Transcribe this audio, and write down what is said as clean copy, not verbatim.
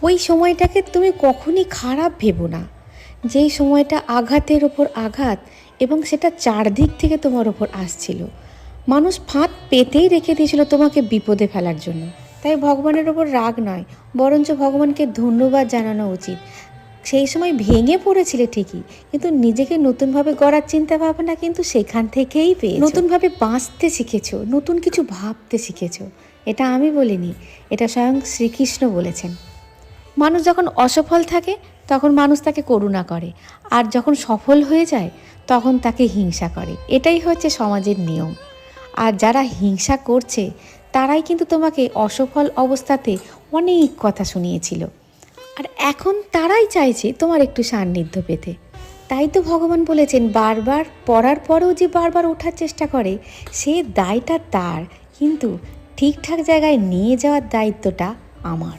ওই সময়টাকে তুমি কখনই খারাপ ভেবো না। যেই সময়টা আঘাতের ওপর আঘাত এবং সেটা চারদিক থেকে তোমার ওপর আসছিল, মানুষ ফাঁদ পেতেই রেখে দিয়েছিল তোমাকে বিপদে ফেলার জন্য। তাই ভগবানের ওপর রাগ নয়, বরঞ্চ ভগবানকে ধন্যবাদ জানানো উচিত। সেই সময় ভেঙে পড়েছিলে ঠিকই, কিন্তু নিজেকে নতুনভাবে গড়ার চিন্তা ভাবনা কিন্তু সেখান থেকেই পেয়েছো। নতুনভাবে বাঁচতে শিখেছো, নতুন কিছু ভাবতে শিখেছো। এটা আমি বলিনি, এটা স্বয়ং শ্রীকৃষ্ণ বলেছেন। মানুষ যখন অসফল থাকে তখন মানুষ তাকে করুণা করে, আর যখন সফল হয়ে যায় তখন তাকে হিংসা করে। এটাই হচ্ছে সমাজের নিয়ম। আর যারা হিংসা করছে তারাই কিন্তু তোমাকে অসফল অবস্থাতে অনেক কথা শুনিয়েছিল, আর এখন তারাই চাইছে তোমার একটু সান্নিধ্য পেতে। তাই তো ভগবান বলেছেন, বারবার পড়ার পরেও যে বারবার ওঠার চেষ্টা করে সে দায়টা তার, কিন্তু ঠিকঠাক জায়গায় নিয়ে যাওয়ার দায়িত্বটা আমার।